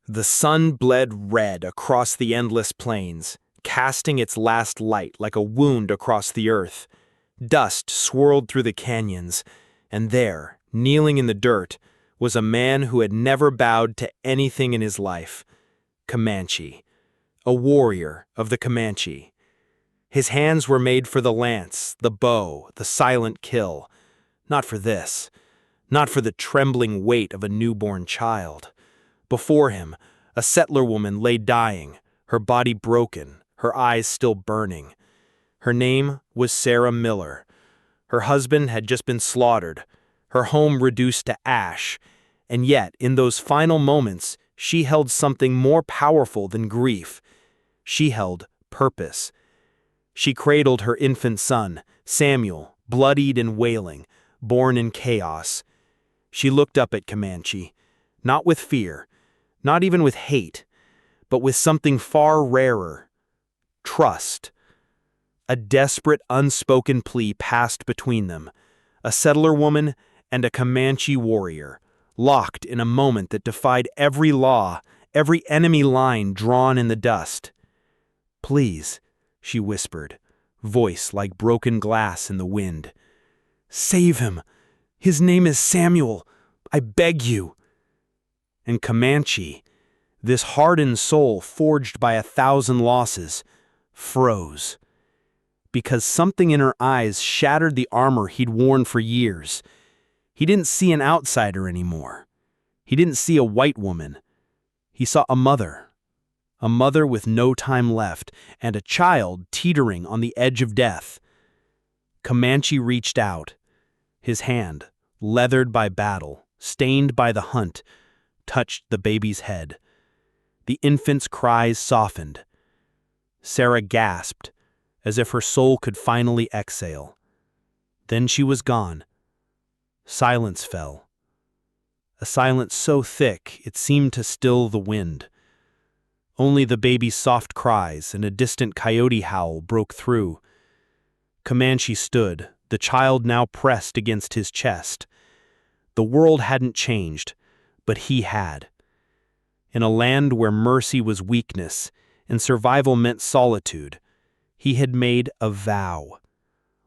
The sun bled red across the endless plains, casting its last light like a wound across the earth. Dust swirled through the canyons, and there, kneeling in the dirt, was a man who had never bowed to anything in his life. Comanche, a warrior of the Comanche. His hands were made for the lance, the bow, the silent kill. Not for this, not for the trembling weight of a newborn child. Before him, a settler woman lay dying, her body broken, her eyes still burning. Her name was Sarah Miller. Her husband had just been slaughtered, her home reduced to ash, and yet, in those final moments, she held something more powerful than grief. She held purpose. She cradled her infant son, Samuel, bloodied and wailing, born in chaos. She looked up at Comanche, not with fear, not even with hate, but with something far rarer: trust. A desperate, unspoken plea passed between them, a settler woman and a Comanche warrior, locked in a moment that defied every law, every enemy line drawn in the dust. "Please," she whispered, voice like broken glass in the wind. "Save him! His name is Samuel! I beg you!" And Comanche, this hardened soul forged by 1,000 losses, froze. Because something in her eyes shattered the armor he'd worn for years. He didn't see an outsider anymore. He didn't see a white woman. He saw a mother with no time left, and a child teetering on the edge of death. Comanche reached out. His hand, leathered by battle, stained by the hunt, touched the baby's head. The infant's cries softened. Sarah gasped, as if her soul could finally exhale. Then she was gone. Silence fell. A silence so thick it seemed to still the wind. Only the baby's soft cries and a distant coyote howl broke through. Comanche stood, the child now pressed against his chest. The world hadn't changed, but he had. In a land where mercy was weakness and survival meant solitude, he had made a vow.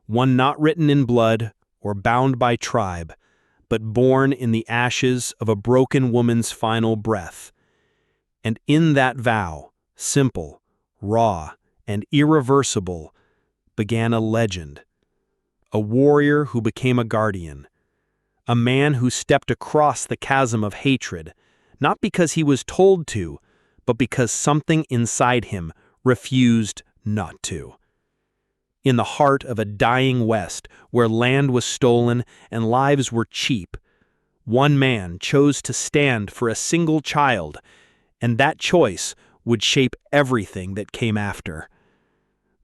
One not written in blood or bound by tribe, but born in the ashes of a broken woman's final breath. And in that vow, simple, raw, and irreversible, began a legend. A warrior who became a guardian. A man who stepped across the chasm of hatred, not because he was told to, but because something inside him refused not to. In the heart of a dying West, where land was stolen and lives were cheap, one man chose to stand for a single child, and that choice would shape everything that came after.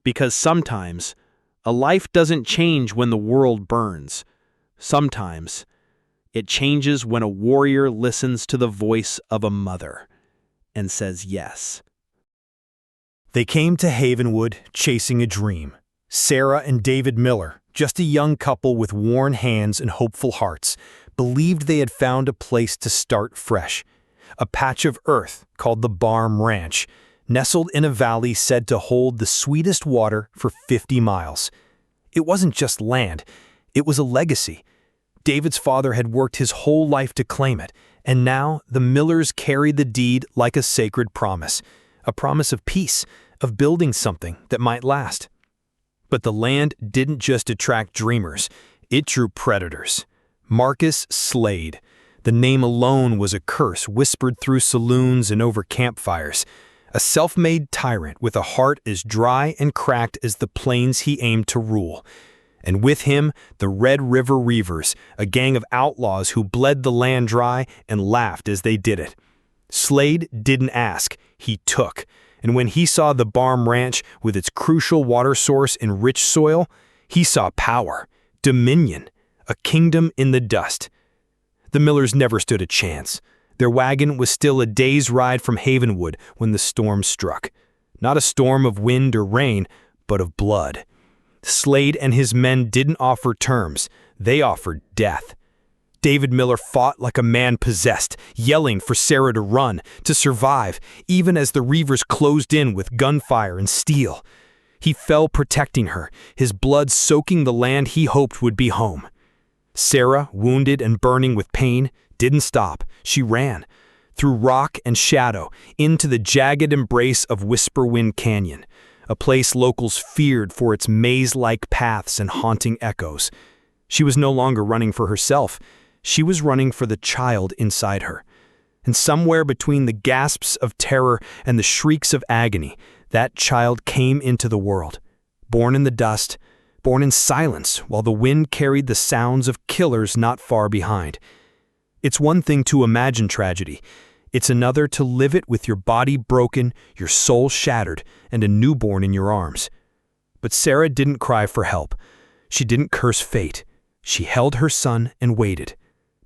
Because sometimes, a life doesn't change when the world burns. Sometimes, it changes when a warrior listens to the voice of a mother and says yes. They came to Havenwood chasing a dream. Sarah and David Miller, just a young couple with worn hands and hopeful hearts, believed they had found a place to start fresh. A patch of earth called the Barm Ranch, nestled in a valley said to hold the sweetest water for 50 miles. It wasn't just land, it was a legacy. David's father had worked his whole life to claim it, and now the Millers carried the deed like a sacred promise. A promise of peace, of building something that might last. But the land didn't just attract dreamers, it drew predators. Marcus Slade. The name alone was a curse whispered through saloons and over campfires. A self-made tyrant with a heart as dry and cracked as the plains he aimed to rule. And with him, the Red River Reavers, a gang of outlaws who bled the land dry and laughed as they did it. Slade didn't ask, he took. And when he saw the Barm Ranch with its crucial water source and rich soil, he saw power, dominion, a kingdom in the dust. The Millers never stood a chance. Their wagon was still a day's ride from Havenwood when the storm struck. Not a storm of wind or rain, but of blood. Slade and his men didn't offer terms, they offered death. David Miller fought like a man possessed, yelling for Sarah to run, to survive, even as the Reavers closed in with gunfire and steel. He fell protecting her, his blood soaking the land he hoped would be home. Sarah, wounded and burning with pain, didn't stop. She ran, through rock and shadow, into the jagged embrace of Whisperwind Canyon, a place locals feared for its maze-like paths and haunting echoes. She was no longer running for herself. She was running for the child inside her. And somewhere between the gasps of terror and the shrieks of agony, that child came into the world, born in the dust, born in silence while the wind carried the sounds of killers not far behind. It's one thing to imagine tragedy. It's another to live it with your body broken, your soul shattered, and a newborn in your arms. But Sarah didn't cry for help. She didn't curse fate. She held her son and waited,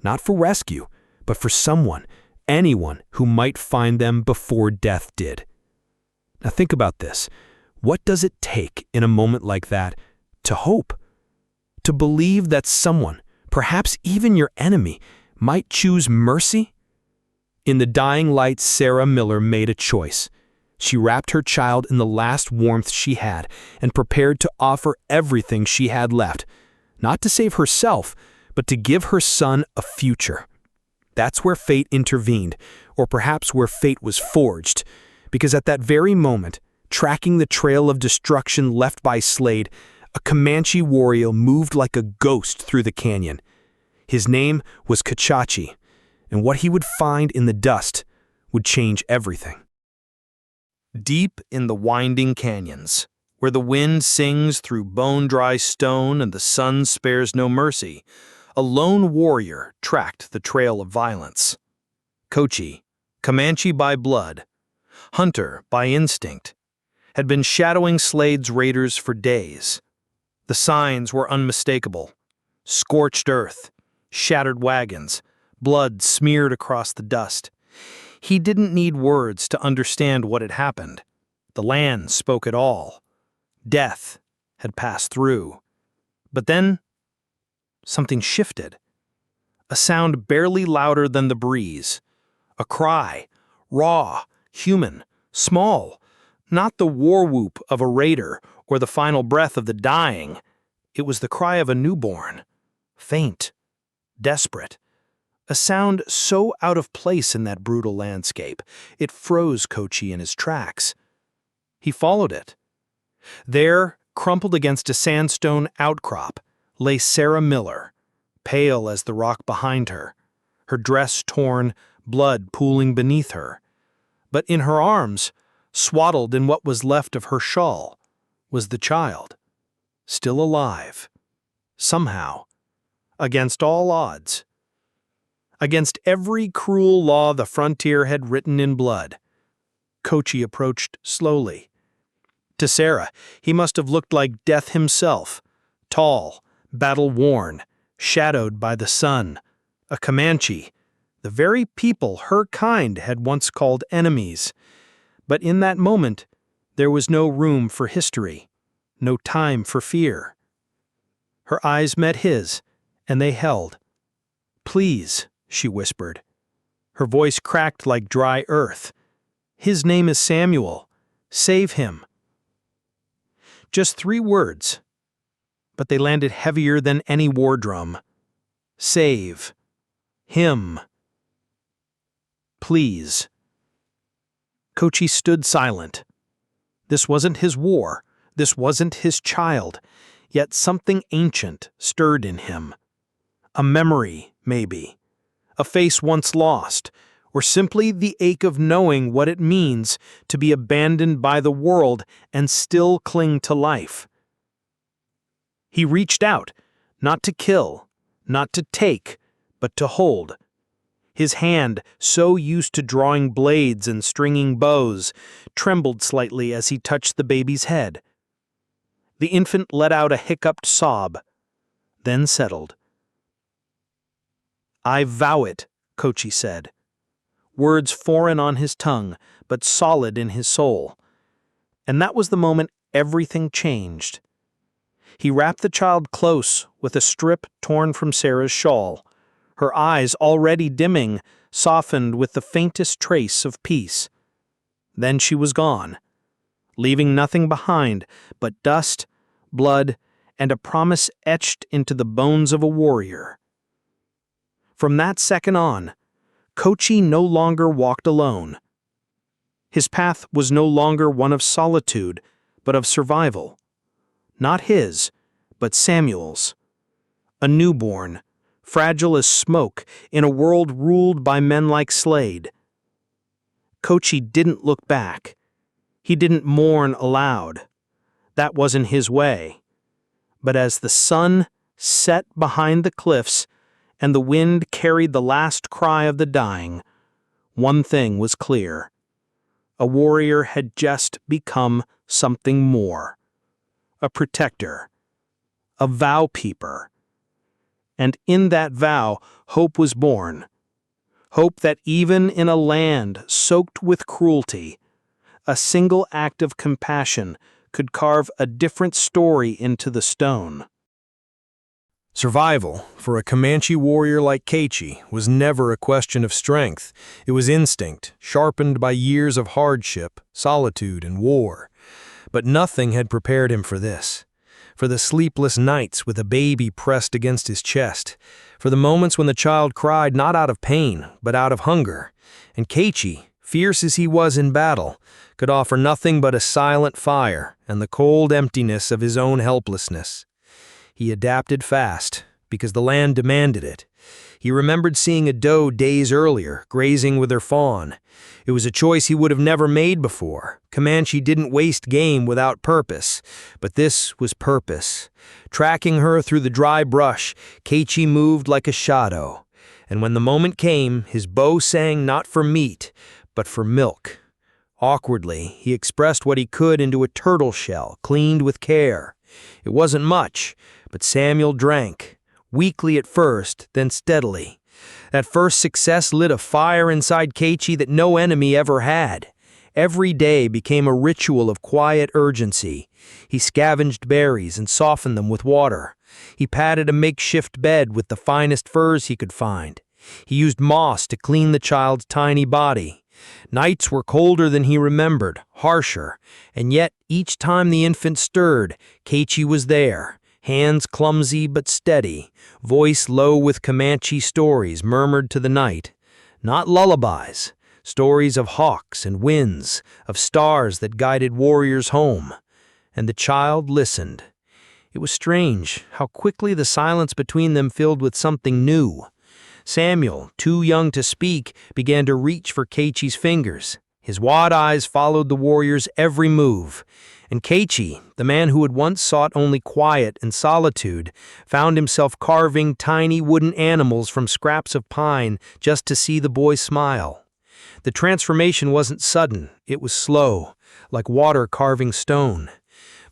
not for rescue, but for someone, anyone who might find them before death did. Now think about this. What does it take in a moment like that to hope? To believe that someone, perhaps even your enemy, might choose mercy? In the dying light, Sarah Miller made a choice. She wrapped her child in the last warmth she had and prepared to offer everything she had left, not to save herself, but to give her son a future. That's where fate intervened, or perhaps where fate was forged, because at that very moment, tracking the trail of destruction left by Slade, a Comanche warrior moved like a ghost through the canyon. His name was Comanche, and what he would find in the dust would change everything. Deep in the winding canyons, where the wind sings through bone-dry stone and the sun spares no mercy, a lone warrior tracked the trail of violence. Comanche by blood, hunter by instinct, had been shadowing Slade's raiders for days. The signs were unmistakable: scorched earth, shattered wagons, blood smeared across the dust. He didn't need words to understand what had happened. The land spoke it all. Death had passed through. But then, something shifted. A sound barely louder than the breeze. A cry, raw, human, small. Not the war whoop of a raider or the final breath of the dying. It was the cry of a newborn. Faint, desperate. A sound so out of place in that brutal landscape, it froze Comanche in his tracks. He followed it. There, crumpled against a sandstone outcrop, lay Sarah Miller, pale as the rock behind her, her dress torn, blood pooling beneath her. But in her arms, swaddled in what was left of her shawl, was the child, still alive, somehow, against all odds. Against every cruel law the frontier had written in blood. Comanche approached slowly. To Sarah, he must have looked like death himself, tall, battle-worn, shadowed by the sun, a Comanche, the very people her kind had once called enemies. But in that moment, there was no room for history, no time for fear. Her eyes met his, and they held. "Please," she whispered. Her voice cracked like dry earth. "His name is Samuel. Save him." Just 3 words, but they landed heavier than any war drum. Save him. Please. Comanche stood silent. This wasn't his war. This wasn't his child. Yet something ancient stirred in him. A memory, maybe. A face once lost, or simply the ache of knowing what it means to be abandoned by the world and still cling to life. He reached out, not to kill, not to take, but to hold. His hand, so used to drawing blades and stringing bows, trembled slightly as he touched the baby's head. The infant let out a hiccuped sob, then settled. "I vow it," Comanche said. Words foreign on his tongue, but solid in his soul. And that was the moment everything changed. He wrapped the child close with a strip torn from Sarah's shawl. her eyes already dimming, softened with the faintest trace of peace. Then she was gone, leaving nothing behind but dust, blood, and a promise etched into the bones of a warrior. From that second on, Kochi no longer walked alone. His path was no longer one of solitude, but of survival. Not his, but Samuel's. A newborn, fragile as smoke in a world ruled by men like Slade. Kochi didn't look back. He didn't mourn aloud. That wasn't his way. But as the sun set behind the cliffs and the wind carried the last cry of the dying, one thing was clear. A warrior had just become something more. A protector. A vow-keeper. And in that vow, hope was born. Hope that even in a land soaked with cruelty, a single act of compassion could carve a different story into the stone. Survival, for a Comanche warrior like Kochi, was never a question of strength. It was instinct, sharpened by years of hardship, solitude, and war. But nothing had prepared him for this. For the sleepless nights with a baby pressed against his chest. For the moments when the child cried not out of pain, but out of hunger. And Kochi, fierce as he was in battle, could offer nothing but a silent fire and the cold emptiness of his own helplessness. He adapted fast, because the land demanded it. He remembered seeing a doe days earlier, grazing with her fawn. It was a choice he would have never made before. Comanche didn't waste game without purpose, but this was purpose. Tracking her through the dry brush, Kochi moved like a shadow. And when the moment came, his bow sang not for meat, but for milk. Awkwardly, he expressed what he could into a turtle shell, cleaned with care. It wasn't much, but Samuel drank, weakly at first, then steadily. That first success lit a fire inside Kochi that no enemy ever had. Every day became a ritual of quiet urgency. He scavenged berries and softened them with water. He padded a makeshift bed with the finest furs he could find. He used moss to clean the child's tiny body. Nights were colder than he remembered, harsher, and yet each time the infant stirred, Kochi was there, hands clumsy but steady, voice low with Comanche stories murmured to the night. Not lullabies, stories of hawks and winds, of stars that guided warriors home. And the child listened. It was strange how quickly the silence between them filled with something new. Samuel, too young to speak, began to reach for Kochi's fingers. His wide eyes followed the warrior's every move. And Kochi, the man who had once sought only quiet and solitude, found himself carving tiny wooden animals from scraps of pine just to see the boy smile. The transformation wasn't sudden, it was slow, like water carving stone.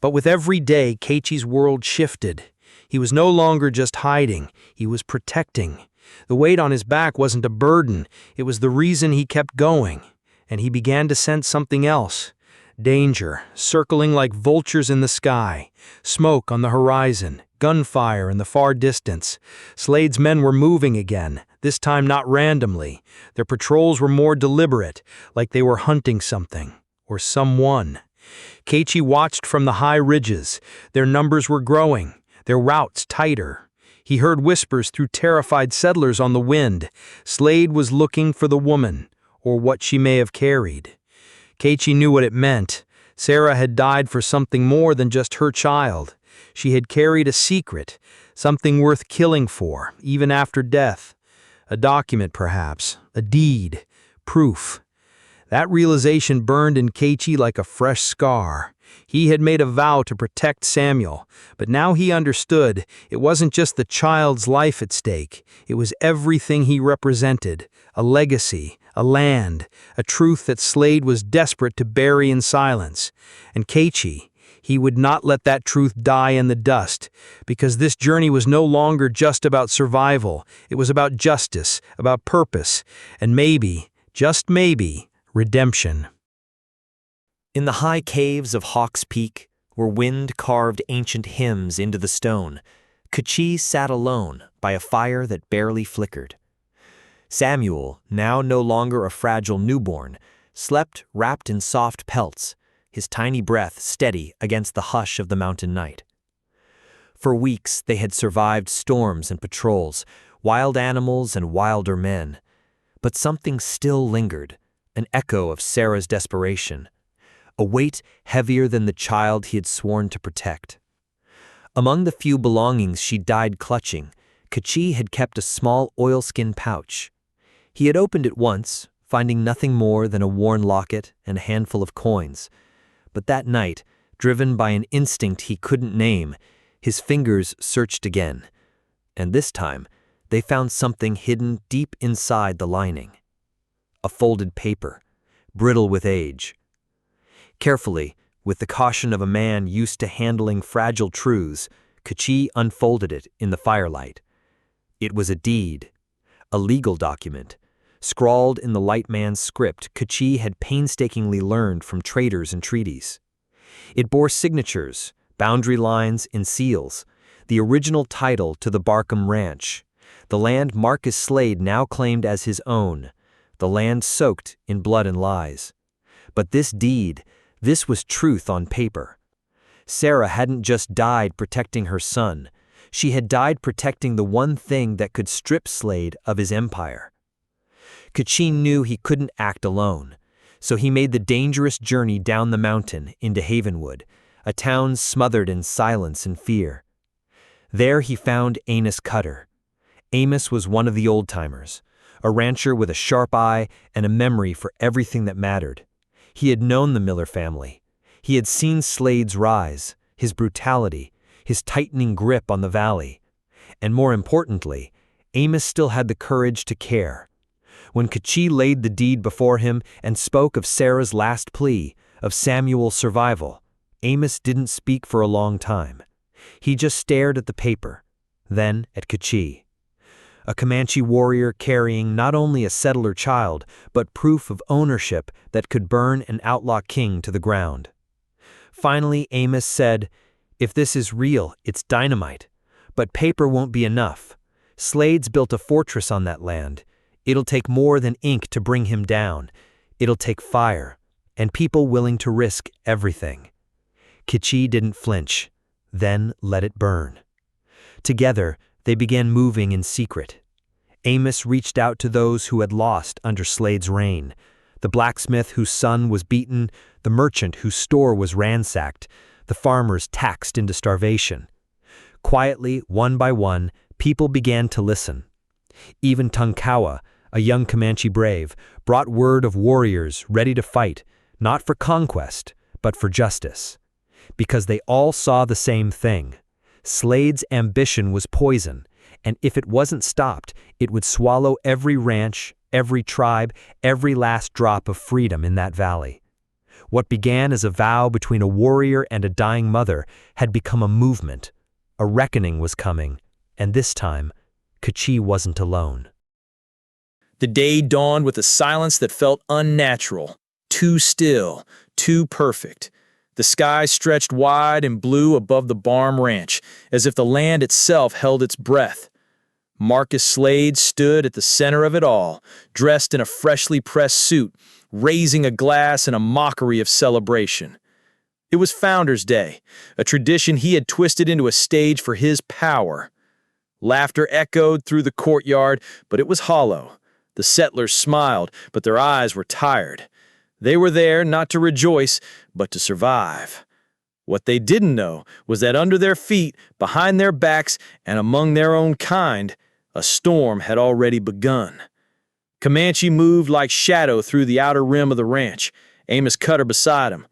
But with every day, Kochi's world shifted. He was no longer just hiding, he was protecting. The weight on his back wasn't a burden, it was the reason he kept going. And he began to sense something else. Danger, circling like vultures in the sky. Smoke on the horizon, gunfire in the far distance. Slade's men were moving again, this time not randomly. Their patrols were more deliberate, like they were hunting something, or someone. Kochi watched from the high ridges. Their numbers were growing, their routes tighter. He heard whispers through terrified settlers on the wind. Slade was looking for the woman, or what she may have carried. Kochi knew what it meant. Sarah had died for something more than just her child. She had carried a secret, something worth killing for, even after death. A document, perhaps, a deed, proof. That realization burned in Kochi like a fresh scar. He had made a vow to protect Samuel, but now he understood it wasn't just the child's life at stake. It was everything he represented, a legacy, a land, a truth that Slade was desperate to bury in silence. And Kochi, he would not let that truth die in the dust, because this journey was no longer just about survival. It was about justice, about purpose, and maybe, just maybe, redemption. In the high caves of Hawk's Peak, where wind carved ancient hymns into the stone, Comanche sat alone by a fire that barely flickered. Samuel, now no longer a fragile newborn, slept wrapped in soft pelts, his tiny breath steady against the hush of the mountain night. For weeks they had survived storms and patrols, wild animals and wilder men. But something still lingered, an echo of Sarah's desperation, a weight heavier than the child he had sworn to protect. Among the few belongings she died clutching, Comanche had kept a small oilskin pouch. He had opened it once, finding nothing more than a worn locket and a handful of coins. But that night, driven by an instinct he couldn't name, his fingers searched again. And this time, they found something hidden deep inside the lining. A folded paper, brittle with age. Carefully, with the caution of a man used to handling fragile truths, Comanche unfolded it in the firelight. It was a deed, a legal document, scrawled in the light man's script Comanche had painstakingly learned from traders and treaties. It bore signatures, boundary lines, and seals, the original title to the Barkham Ranch, the land Marcus Slade now claimed as his own, the land soaked in blood and lies. But this deed, this was truth on paper. Sarah hadn't just died protecting her son, she had died protecting the one thing that could strip Slade of his empire. Comanche knew he couldn't act alone, so he made the dangerous journey down the mountain into Havenwood, a town smothered in silence and fear. There he found Amos Cutter. Amos was one of the old-timers, a rancher with a sharp eye and a memory for everything that mattered. He had known the Miller family. He had seen Slade's rise, his brutality, his tightening grip on the valley. And more importantly, Amos still had the courage to care. When Comanche laid the deed before him and spoke of Sarah's last plea, of Samuel's survival, Amos didn't speak for a long time. He just stared at the paper, then at Comanche. A Comanche warrior carrying not only a settler child, but proof of ownership that could burn an outlaw king to the ground. Finally, Amos said, "If this is real, it's dynamite. But paper won't be enough. Slade's built a fortress on that land. It'll take more than ink to bring him down. It'll take fire, and people willing to risk everything." Comanche didn't flinch, then let it burn. Together, they began moving in secret. Amos reached out to those who had lost under Slade's reign, the blacksmith whose son was beaten, the merchant whose store was ransacked, the farmers taxed into starvation. Quietly, one by one, people began to listen. Even Tonkawa, a young Comanche brave, brought word of warriors ready to fight, not for conquest, but for justice. Because they all saw the same thing. Slade's ambition was poison, and if it wasn't stopped, it would swallow every ranch, every tribe, every last drop of freedom in that valley. What began as a vow between a warrior and a dying mother had become a movement. A reckoning was coming, and this time, Comanche wasn't alone. The day dawned with a silence that felt unnatural, too still, too perfect. The sky stretched wide and blue above the Barm Ranch, as if the land itself held its breath. Marcus Slade stood at the center of it all, dressed in a freshly pressed suit, raising a glass in a mockery of celebration. It was Founders' Day, a tradition he had twisted into a stage for his power. Laughter echoed through the courtyard, but it was hollow. The settlers smiled, but their eyes were tired. They were there not to rejoice, but to survive. What they didn't know was that under their feet, behind their backs, and among their own kind, a storm had already begun. Comanche moved like shadow through the outer rim of the ranch, Amos Cutter beside him.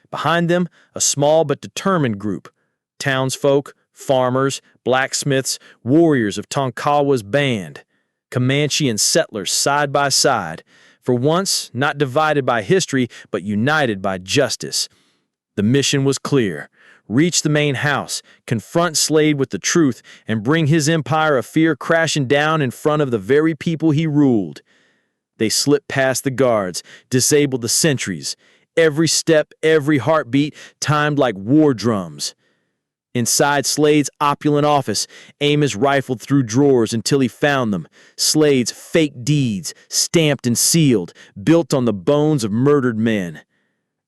Behind them, a small but determined group. Townsfolk, farmers, blacksmiths, warriors of Tonkawa's band. Comanche and settlers side by side, for once not divided by history, but united by justice. The mission was clear. Reach the main house, confront Slade with the truth, and bring his empire of fear crashing down in front of the very people he ruled. They slipped past the guards, disabled the sentries. Every step, every heartbeat, timed like war drums. Inside Slade's opulent office, Amos rifled through drawers until he found them. Slade's fake deeds, stamped and sealed, built on the bones of murdered men.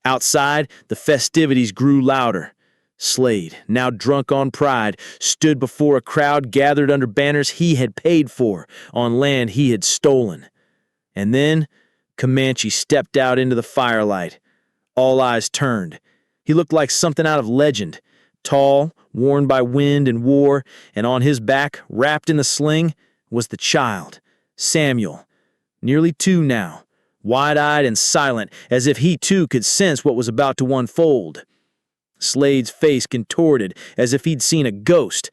Outside, the festivities grew louder. Slade, now drunk on pride, stood before a crowd gathered under banners he had paid for, on land he had stolen. And then, Comanche stepped out into the firelight. All eyes turned. He looked like something out of legend. Tall, worn by wind and war, and on his back, wrapped in the sling, was the child, Samuel, nearly 2 now, wide-eyed and silent, as if he too could sense what was about to unfold. Slade's face contorted, as if he'd seen a ghost.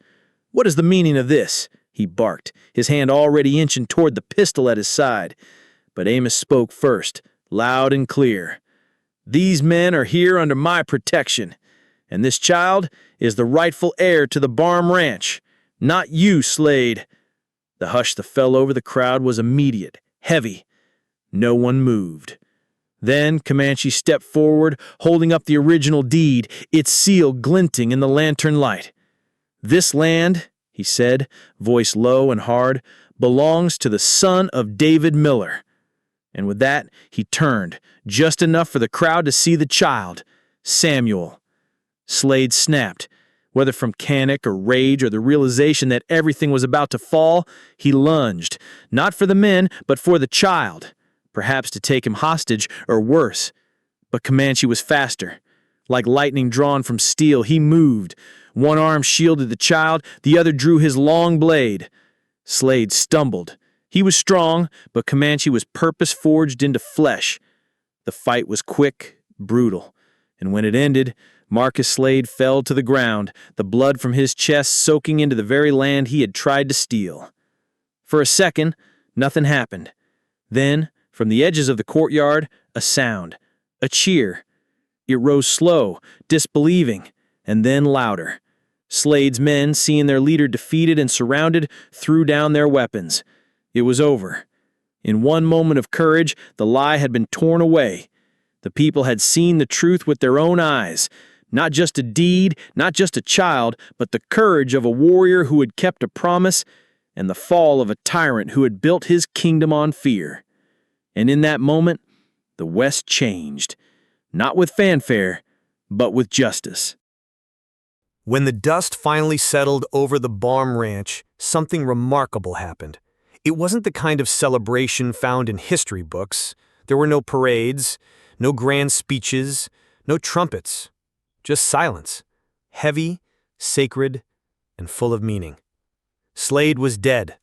"What is the meaning of this?" he barked, his hand already inching toward the pistol at his side. But Amos spoke first, loud and clear. "These men are here under my protection, and this child is the rightful heir to the Barm Ranch, not you, Slade." The hush that fell over the crowd was immediate, heavy. No one moved. Then Comanche stepped forward, holding up the original deed, its seal glinting in the lantern light. "This land," he said, voice low and hard, "belongs to the son of David Miller." And with that, he turned, just enough for the crowd to see the child, Samuel. Slade snapped. Whether from panic or rage or the realization that everything was about to fall, he lunged, not for the men, but for the child, perhaps to take him hostage or worse. But Comanche was faster. Like lightning drawn from steel, he moved. One arm shielded the child, the other drew his long blade. Slade stumbled. He was strong, but Comanche was purpose forged into flesh. The fight was quick, brutal, and when it ended, Marcus Slade fell to the ground, the blood from his chest soaking into the very land he had tried to steal. For a second, nothing happened. Then, from the edges of the courtyard, a sound, a cheer. It rose slow, disbelieving, and then louder. Slade's men, seeing their leader defeated and surrounded, threw down their weapons. It was over. In one moment of courage, the lie had been torn away. The people had seen the truth with their own eyes. Not just a deed, not just a child, but the courage of a warrior who had kept a promise, and the fall of a tyrant who had built his kingdom on fear. And in that moment, the West changed. Not with fanfare, but with justice. When the dust finally settled over the Barm Ranch, something remarkable happened. It wasn't the kind of celebration found in history books. There were no parades, no grand speeches, no trumpets. Just silence, heavy, sacred, and full of meaning. Slade was dead.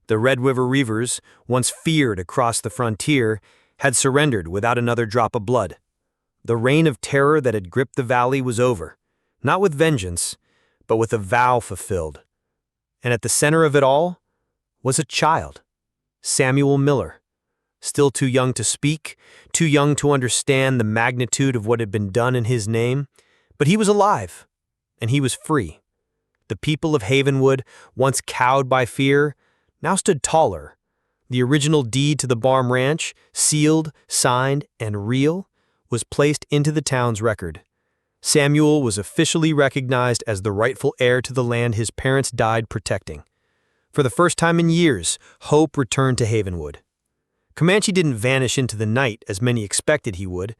The Red River Reavers, once feared across the frontier, had surrendered without another drop of blood. The reign of terror that had gripped the valley was over, not with vengeance, but with a vow fulfilled. And at the center of it all was a child, Samuel Miller, still too young to speak, too young to understand the magnitude of what had been done in his name, but he was alive, and he was free. The people of Havenwood, once cowed by fear, now stood taller. The original deed to the Barm Ranch, sealed, signed, and real, was placed into the town's record. Samuel was officially recognized as the rightful heir to the land his parents died protecting. For the first time in years, hope returned to Havenwood. Comanche didn't vanish into the night as many expected he would.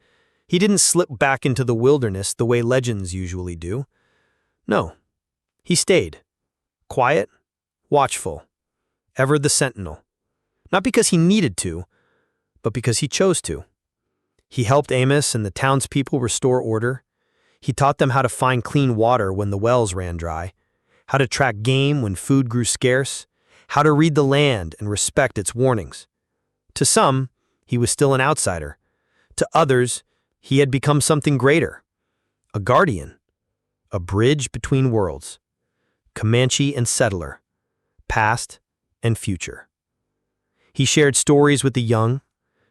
He didn't slip back into the wilderness the way legends usually do. No, he stayed. Quiet, watchful, ever the sentinel. Not because he needed to, but because he chose to. He helped Amos and the townspeople restore order. He taught them how to find clean water when the wells ran dry, how to track game when food grew scarce, how to read the land and respect its warnings. To some, he was still an outsider. To others, he had become something greater, a guardian, a bridge between worlds, Comanche and settler, past and future. He shared stories with the young,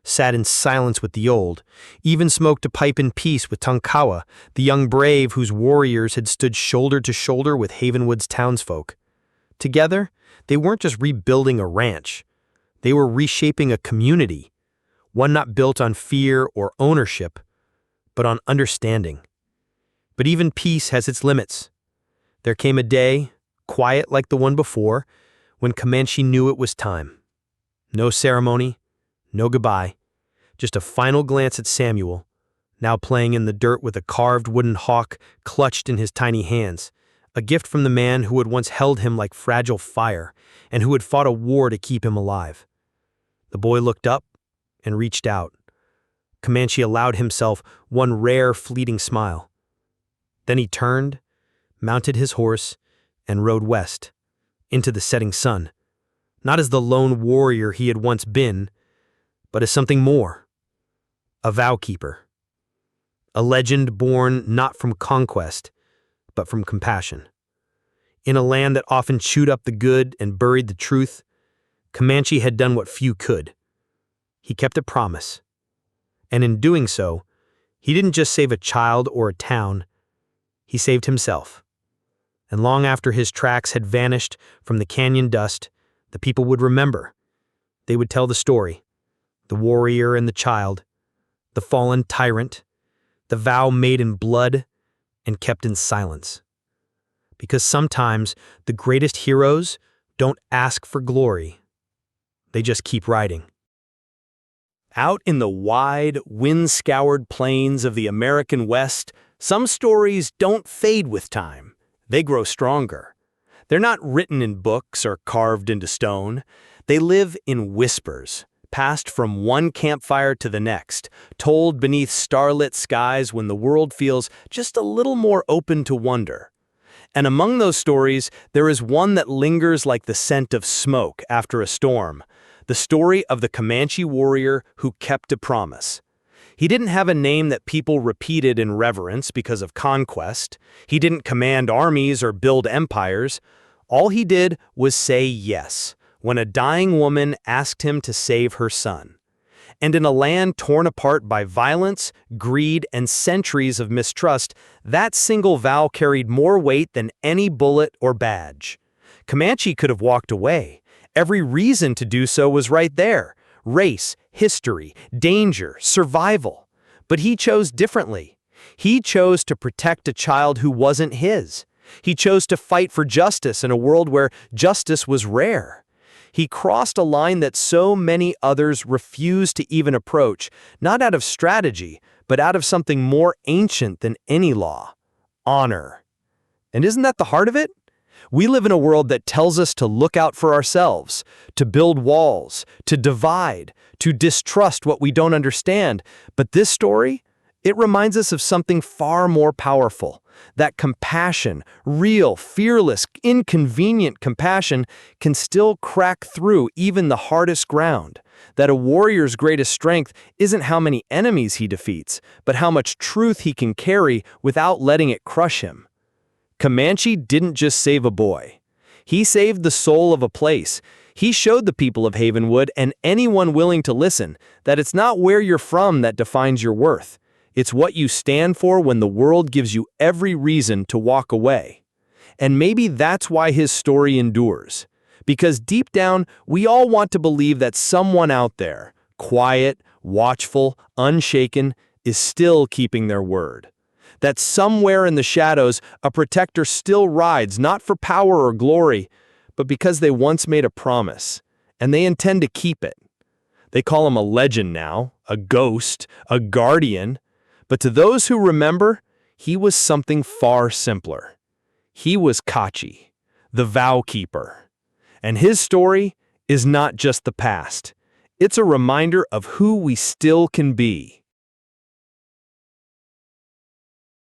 sat in silence with the old, even smoked a pipe in peace with Tonkawa, the young brave whose warriors had stood shoulder to shoulder with Havenwood's townsfolk. Together, they weren't just rebuilding a ranch. They were reshaping a community, one not built on fear or ownership, but on understanding. But even peace has its limits. There came a day, quiet like the one before, when Comanche knew it was time. No ceremony, no goodbye, just a final glance at Samuel, now playing in the dirt with a carved wooden hawk clutched in his tiny hands, a gift from the man who had once held him like fragile fire and who had fought a war to keep him alive. The boy looked up and reached out. Comanche allowed himself one rare fleeting smile. Then he turned, mounted his horse, and rode west, into the setting sun, not as the lone warrior he had once been, but as something more, a vow keeper, a legend born not from conquest, but from compassion. In a land that often chewed up the good and buried the truth, Comanche had done what few could. He kept a promise. And in doing so, he didn't just save a child or a town, he saved himself. And long after his tracks had vanished from the canyon dust, the people would remember. They would tell the story, the warrior and the child, the fallen tyrant, the vow made in blood and kept in silence. Because sometimes the greatest heroes don't ask for glory. They just keep riding. Out in the wide, wind-scoured plains of the American West, some stories don't fade with time. They grow stronger. They're not written in books or carved into stone. They live in whispers, passed from one campfire to the next, told beneath starlit skies when the world feels just a little more open to wonder. And among those stories, there is one that lingers like the scent of smoke after a storm, the story of the Comanche warrior who kept a promise. He didn't have a name that people repeated in reverence because of conquest. He didn't command armies or build empires. All he did was say yes when a dying woman asked him to save her son. And in a land torn apart by violence, greed, and centuries of mistrust, that single vow carried more weight than any bullet or badge. Comanche could have walked away. Every reason to do so was right there: race, history, danger, survival. But he chose differently. He chose to protect a child who wasn't his. He chose to fight for justice in a world where justice was rare. He crossed a line that so many others refused to even approach, not out of strategy, but out of something more ancient than any law: honor. And isn't that the heart of it? We live in a world that tells us to look out for ourselves, to build walls, to divide, to distrust what we don't understand. But this story, it reminds us of something far more powerful. That compassion, real, fearless, inconvenient compassion, can still crack through even the hardest ground. That a warrior's greatest strength isn't how many enemies he defeats, but how much truth he can carry without letting it crush him. Comanche didn't just save a boy. He saved the soul of a place. He showed the people of Havenwood and anyone willing to listen that it's not where you're from that defines your worth. It's what you stand for when the world gives you every reason to walk away. And maybe that's why his story endures. Because deep down, we all want to believe that someone out there, quiet, watchful, unshaken, is still keeping their word. That somewhere in the shadows, a protector still rides, not for power or glory, but because they once made a promise, and they intend to keep it. They call him a legend now, a ghost, a guardian, but to those who remember, he was something far simpler. He was Kachi, the vow keeper. And his story is not just the past. It's a reminder of who we still can be.